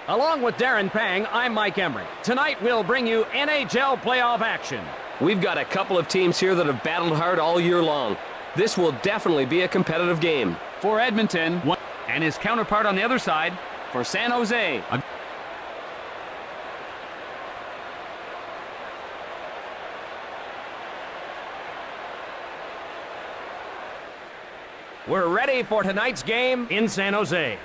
Along with Darren Pang, I'm Mike Emery. Tonight we'll bring you NHL playoff action. We've got a couple of teams here that have battled hard all year long. This will definitely be a competitive game. For Edmonton, and his counterpart on the other side, for San Jose. We're ready for tonight's game in San Jose.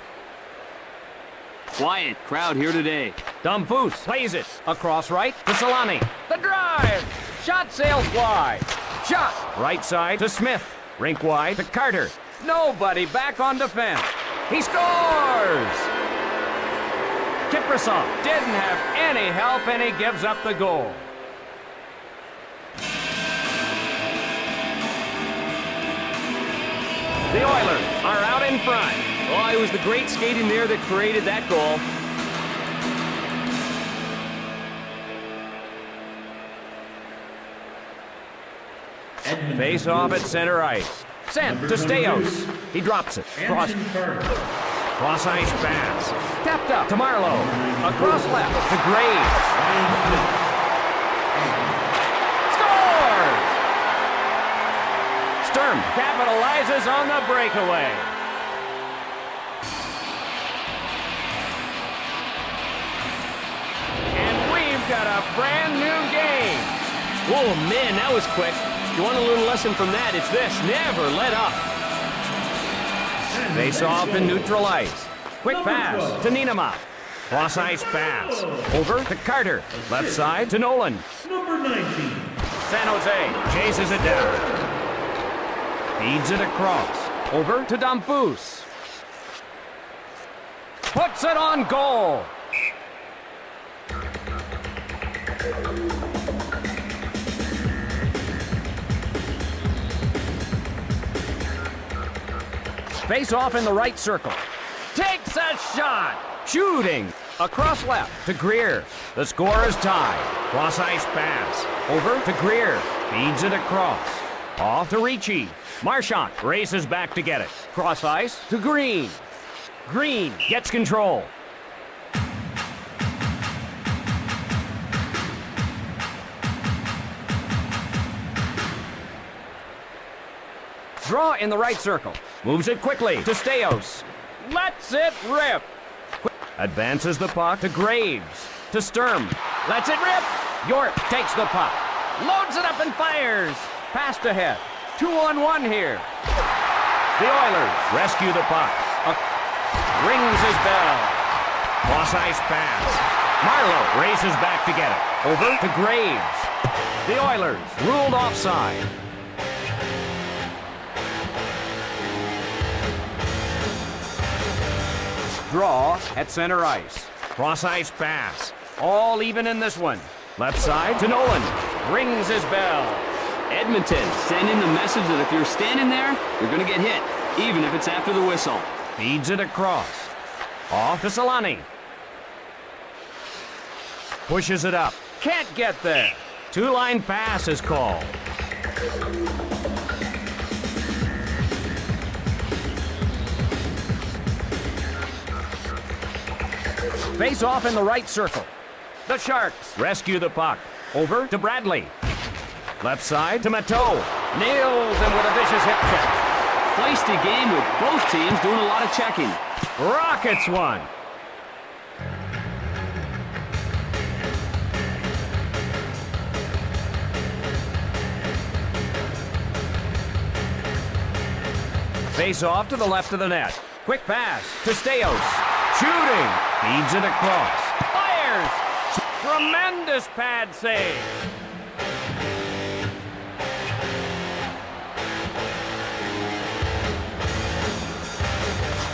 Quiet crowd here today. Dumfoos plays it across right to Solani. The drive. Shot sails wide. Shot right side to Smith. Rink wide to Carter. Nobody back on defense. He scores! Kiprasov didn't have any help and he gives up the goal. The Oilers are out in front. Oh, it was the great skating there that created that goal. Face off at center ice. Sent to Staios. He drops it. Cross ice pass. Tapped up to Marlowe. Across left to Graves. Scores! Sturm capitalizes on the breakaway. And we've got a brand new game. Oh, man, that was quick. If you want a little lesson from that, it's this. Never let up. Face off in neutral ice. Quick pass to Nienema. Cross ice pass. Over to Carter. Left side to Nolan. Number 19. San Jose chases it down. Feeds it across. Over to Dumfoos. Puts it on goal. Face off in the right circle. Takes a shot. Shooting. Across left to Greer. The score is tied. Cross ice pass. Over to Greer. Feeds it across. Off to Ricci. Marchand races back to get it. Cross ice to Green. Green gets control. Draw in the right circle. Moves it quickly to Staios. Lets it rip. Advances the puck to Graves. To Sturm. Lets it rip. York takes the puck. Loads it up and fires. Passed ahead. 2-on-1 here. The Oilers rescue the puck. Rings his bell. Cross ice pass. Marlowe races back to get it. Over to Graves. The Oilers ruled offside. Draw at center ice. Cross ice pass. All even in this one. Left side to Nolan. Rings his bell. Edmonton sending the message that if you're standing there, you're going to get hit, even if it's after the whistle. Feeds it across. Off to Solani. Pushes it up. Can't get there. Two-line pass is called. Face off in the right circle. The Sharks rescue the puck. Over to Bradley. Left side to Matteau. Nails him with a vicious hip check. Feisty game with both teams doing a lot of checking. Rockets one. Face off to the left of the net. Quick pass to Staios. Shooting. Feeds it across. Fires. Tremendous pad save.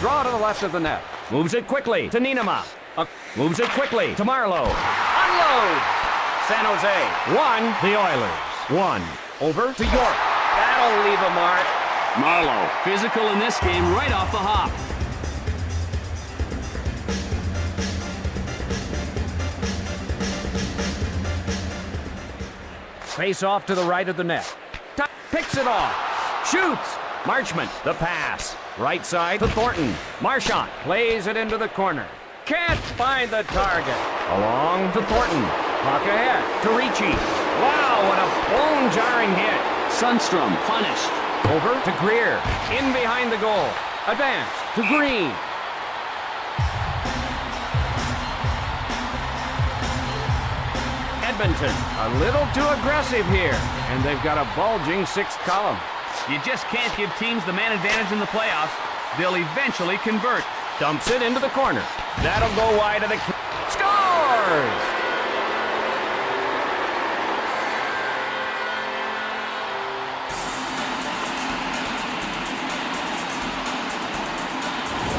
Draw to the left of the net. Moves it quickly to Nienema. Moves it quickly to Marlowe. Unloads. San Jose. 1. The Oilers. 1. Over to York. That'll leave a mark. Marlowe, physical in this game right off the hop. Face off to the right of the net. Picks it off. Shoots. Marchment, the pass. Right side to Thornton. Marchand plays it into the corner. Can't find the target. Along to Thornton. Puck ahead to Ricci. Wow, what a bone-jarring hit. Sundstrom punished. Over to Greer. In behind the goal. Advance to Green. Edmonton, a little too aggressive here, and they've got a bulging sixth column. You just can't give teams the man advantage in the playoffs. They'll eventually convert. Dumps it into the corner. That'll go wide of the... Scores!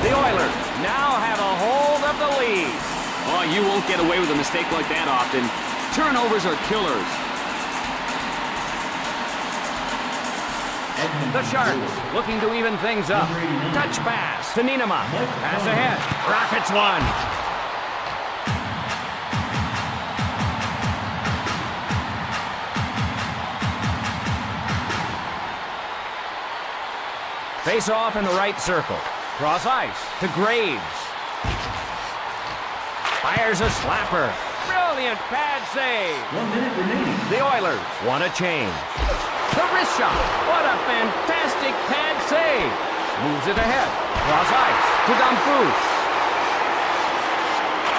The Oilers now have a hold of the lead. Oh, you won't get away with a mistake like that often. Turnovers are killers. The Sharks looking to even things up. Touch pass to Niinema. Pass ahead. Rockets one. Face off in the right circle. Cross ice to Graves. Fires a slapper. Brilliant pad save. 1 minute remaining. The Oilers want a change. The wrist shot. What a fantastic pad save. Moves it ahead. Cross ice to Dumfries.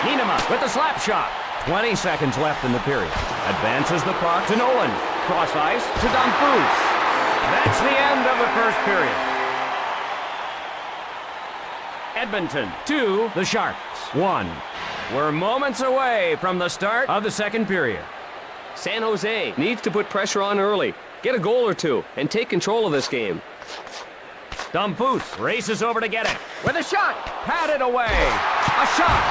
Niinema with the slap shot. 20 seconds left in the period. Advances the puck to Nolan. Cross ice to Dumfries. That's the end of the first period. Edmonton 2, the Sharks 1. We're moments away from the start of the second period. San Jose needs to put pressure on early, get a goal or two, and take control of this game. Dumfries races over to get it. With a shot. Patted away. A shot.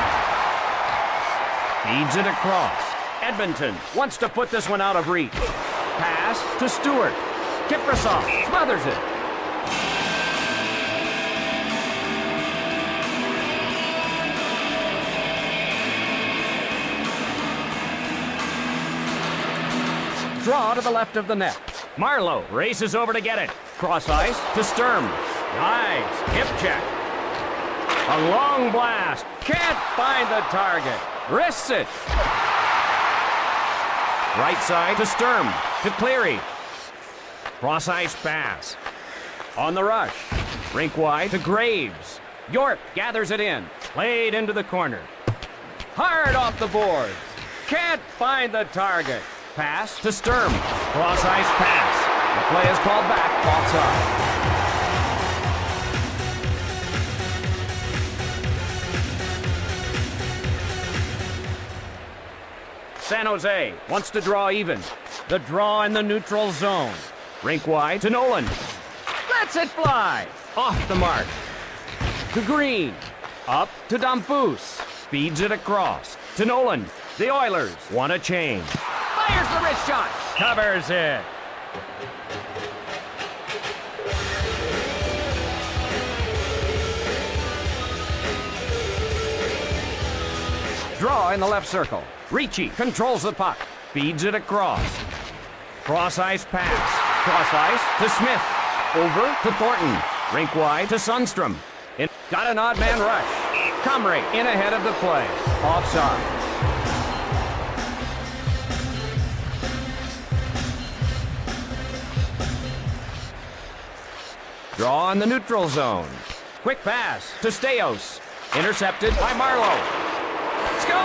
Feeds it across. Edmonton wants to put this one out of reach. Pass to Stewart. Kiprasov smothers it. Draw to the left of the net. Marlowe races over to get it. Cross ice to Sturm. Nice hip check. A long blast. Can't find the target. Wrists it. Right side to Sturm. To Cleary. Cross ice pass. On the rush. Rink wide to Graves. York gathers it in. Played into the corner. Hard off the boards. Can't find the target. Pass to Sturm. Cross ice pass. The play is called back. Offside. San Jose wants to draw even. The draw in the neutral zone. Rink wide to Nolan. Lets it fly. Off the mark. To Green. Up to Dumfries. Feeds it across. To Nolan. The Oilers want a change. Fires the wrist shot. Covers it. Draw in the left circle. Ricci controls the puck. Feeds it across. Cross ice pass. Cross ice to Smith. Over to Thornton. Rink wide to Sundstrom. Got an odd man rush. Comrie in ahead of the play. Offside. Draw in the neutral zone. Quick pass to Staios. Intercepted by Marlowe. Score!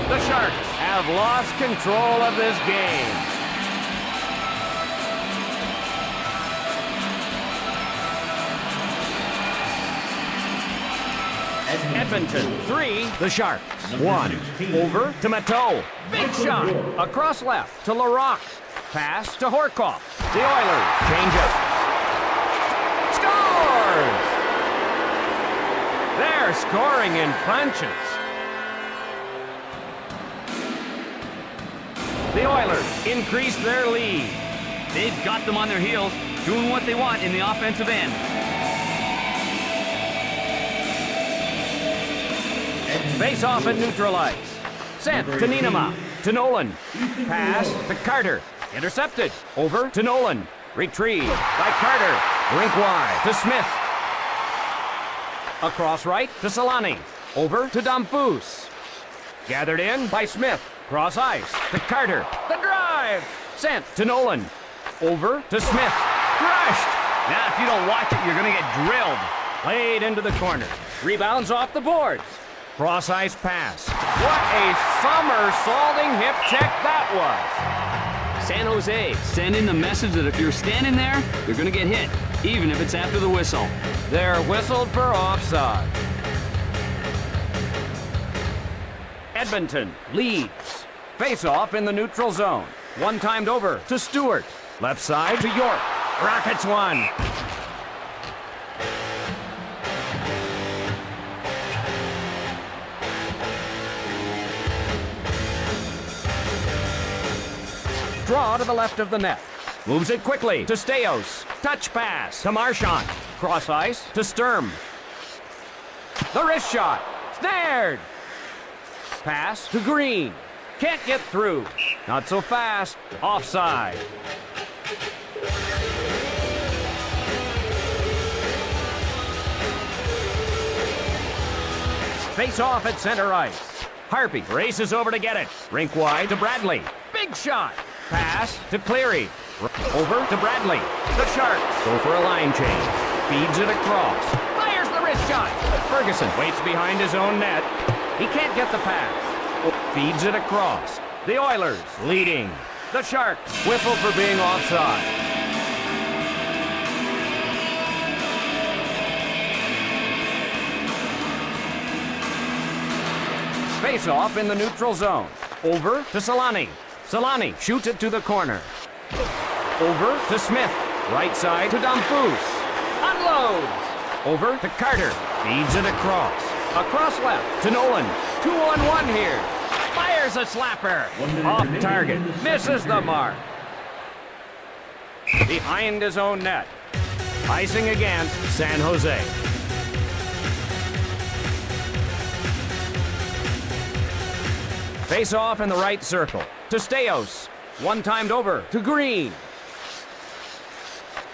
The Sharks have lost control of this game. Edmonton 3, the Sharks 1. Over to Matteau. Big shot. Across left to Larocque. Pass to Horkoff. The Oilers change up. Scores! They're scoring in bunches. The Oilers increase their lead. They've got them on their heels, doing what they want in the offensive end. Face off at neutral ice. Sent to Niinema. to Nolan. Pass to Carter. Intercepted. Over to Nolan. Retrieved by Carter. Rink wide to Smith. Across right to Solani. Over to Damphus. Gathered in by Smith. Cross ice to Carter. The drive. Sent to Nolan. Over to Smith. Crushed. Now, if you don't watch it, you're going to get drilled. Played into the corner. Rebounds off the boards. Cross ice pass. What a somersaulting hip check that was. San Jose, send in the message that if you're standing there, you're going to get hit, even if it's after the whistle. They're whistled for offside. Edmonton leads. Face-off in the neutral zone. One timed over to Stewart. Left side to York. Rockets one. Draw to the left of the net. Moves it quickly to Staios. Touch pass to Marchand. Cross ice to Sturm. The wrist shot. Snared. Pass to Green. Can't get through. Not so fast. Offside. Face off at center ice. Harpy races over to get it. Rink wide to Bradley. Big shot. Pass to Cleary. Over to Bradley. The Sharks go for a line change. Feeds it across. Fires the wrist shot. Ferguson waits behind his own net. He can't get the pass. Feeds it across. The Oilers leading. The Sharks whistle for being offside. Face-off in the neutral zone. Over to Solani. Solani shoots it to the corner. Over to Smith. Right side to Damphus. Unloads. Over to Carter. Feeds it across. Across left to Nolan. 2-on-1 here. Fires a slapper. Off target. Misses the mark. Behind his own net. Icing against San Jose. Face off in the right circle to Staios. One timed over to Green.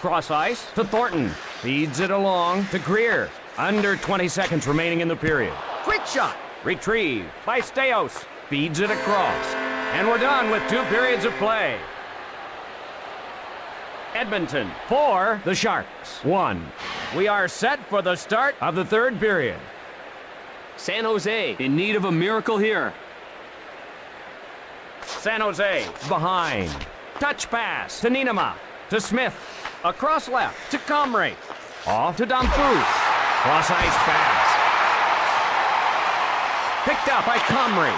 Cross ice to Thornton. Feeds it along to Greer. Under 20 seconds remaining in the period. Quick shot. Retrieved by Staios. Feeds it across. And we're done with 2 periods of play. Edmonton 4, the Sharks 1. We are set for the start of the 3rd period. San Jose in need of a miracle here. San Jose behind. Touch pass to Nienema. To Smith. Across left to Comrie. Off to Damphus. Cross ice pass. Picked up by Comrie.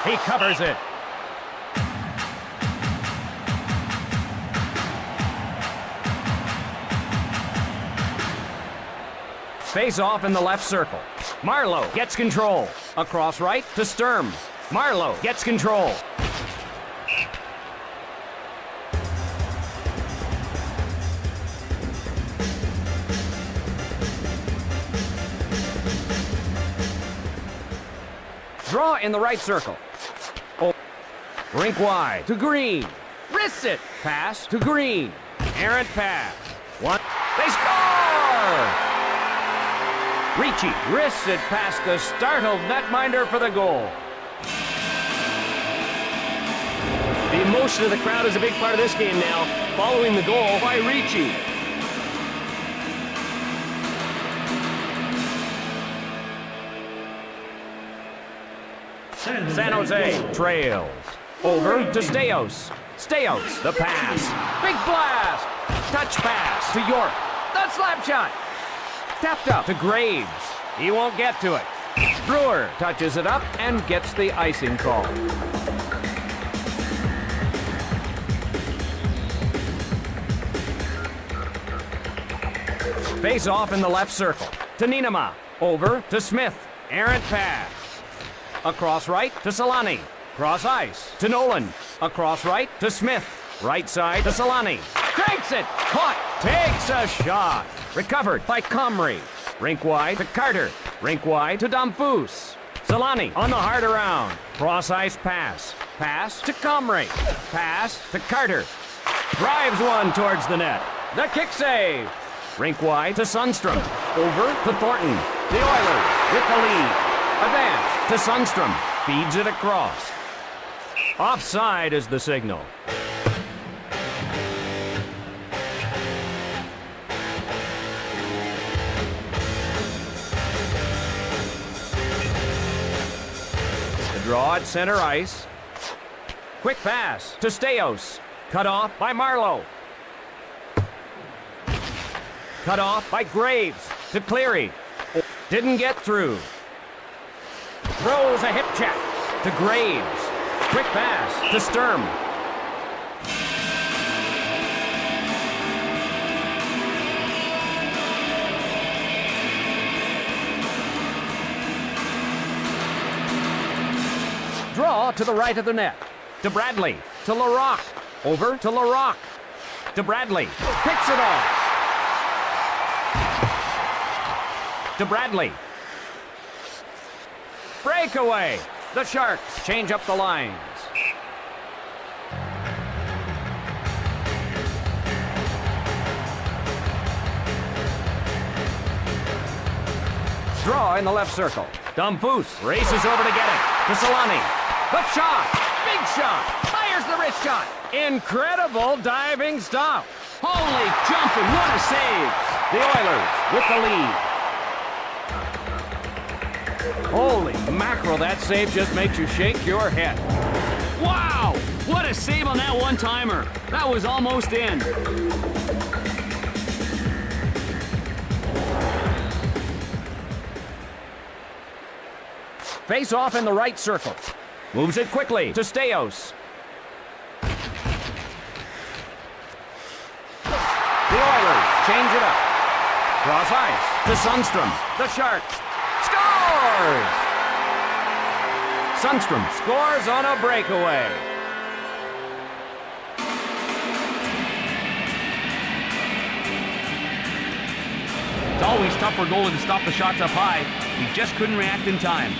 He covers it. Face off in the left circle. Marleau gets control. Across right to Sturm. Marleau gets control. Draw in the right circle. Oh. Rink wide to Green. Wrists it. Pass to Green. Errant pass. One. They score! Ricci wrists it past the startled netminder for the goal. The emotion of the crowd is a big part of this game now, following the goal by Ricci. San Jose trails. Over to Staios. Staios, the pass. Big blast. Touch pass to York. The slap shot. Tapped up to Graves. He won't get to it. Brewer touches it up and gets the icing call. Face off in the left circle. To Nienema. Over to Smith. Errant pass. Across right to Solani. Cross ice to Nolan. Across right to Smith. Right side to Solani. Cranks it. Caught. Takes a shot. Recovered by Comrie. Rink wide to Carter. Rink wide to Damphus. Solani on the hard around. Cross ice pass. Pass to Comrie. Pass to Carter. Drives one towards the net. The kick save. Rink wide to Sundstrom. Over to Thornton. The Oilers with the lead. Advance to Sundstrom. Feeds it across. Offside is the signal. The draw at center ice. Quick pass to Staios. Cut off by Marlowe. Cut off by Graves to Cleary. Didn't get through. Throws a hip check to Graves. Quick pass to Sturm. Draw to the right of the net. To Bradley. To Larocque. Over to Larocque. To Bradley. Picks it off. To Bradley. Breakaway. The Sharks change up the lines. Draw in the left circle. Dumpoos races over to get it. To Solani. The shot. Big shot. Fires the wrist shot. Incredible diving stop. Holy jumping, what a save! The Oilers with the lead. Holy mackerel, that save just makes you shake your head. Wow! What a save on that one-timer. That was almost in. Face off in the right circle. Moves it quickly to Staios. The Oilers change it up. Cross ice to Sundstrom. The Sharks. Scores! Sundstrom scores on a breakaway. It's always tough for a goalie to stop the shots up high. He just couldn't react in time.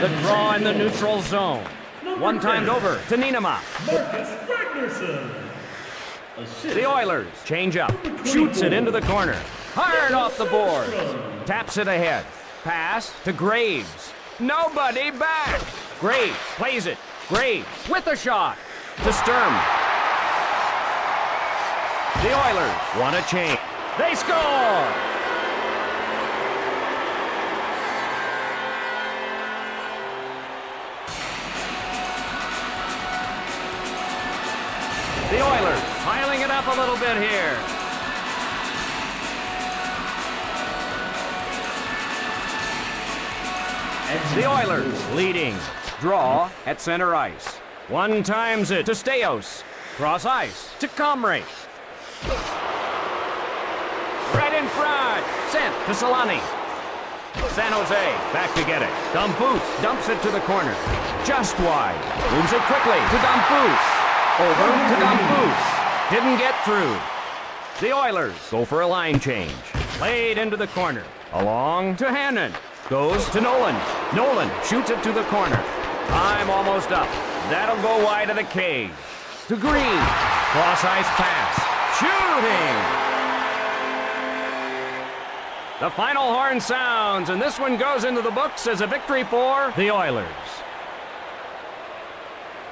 The draw in the neutral zone. One timed over to Nienema. The Oilers change up. Shoots it into the corner. Hard off the boards. Taps it ahead. Pass to Graves. Nobody back. Graves plays it. Graves with a shot to Sturm. The Oilers want a change. They score! The Oilers piling it up a little bit here. The Oilers leading. Draw at center ice. One times it to Staios. Cross ice to Comrie. Right in front. Sent to Solani. San Jose back to get it. Dumpoos dumps it to the corner. Just wide. Moves it quickly to Dumpoos. Over to Dumpoos. Didn't get through. The Oilers go for a line change. Played into the corner. Along to Hannon. Goes to Nolan. Nolan shoots it to the corner. Time almost up. That'll go wide of the cage. To Green. Cross ice pass. Shooting! The final horn sounds, and this one goes into the books as a victory for the Oilers.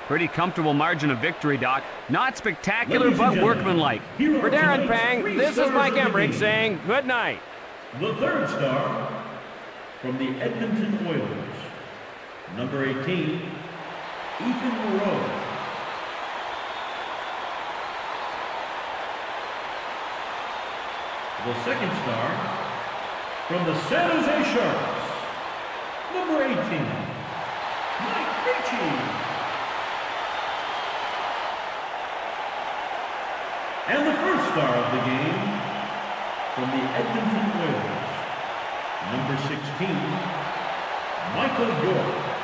Pretty comfortable margin of victory, Doc. Not spectacular, but workmanlike. For Darren Pang, this is Mike Emmerich saying good night. The third star from the Edmonton Oilers, number 18, Ethan Moreau. The second star from the San Jose Sharks, number 18, Mike Ritchie. And the first star of the game from the Edmonton Oilers, number 16, Michael York.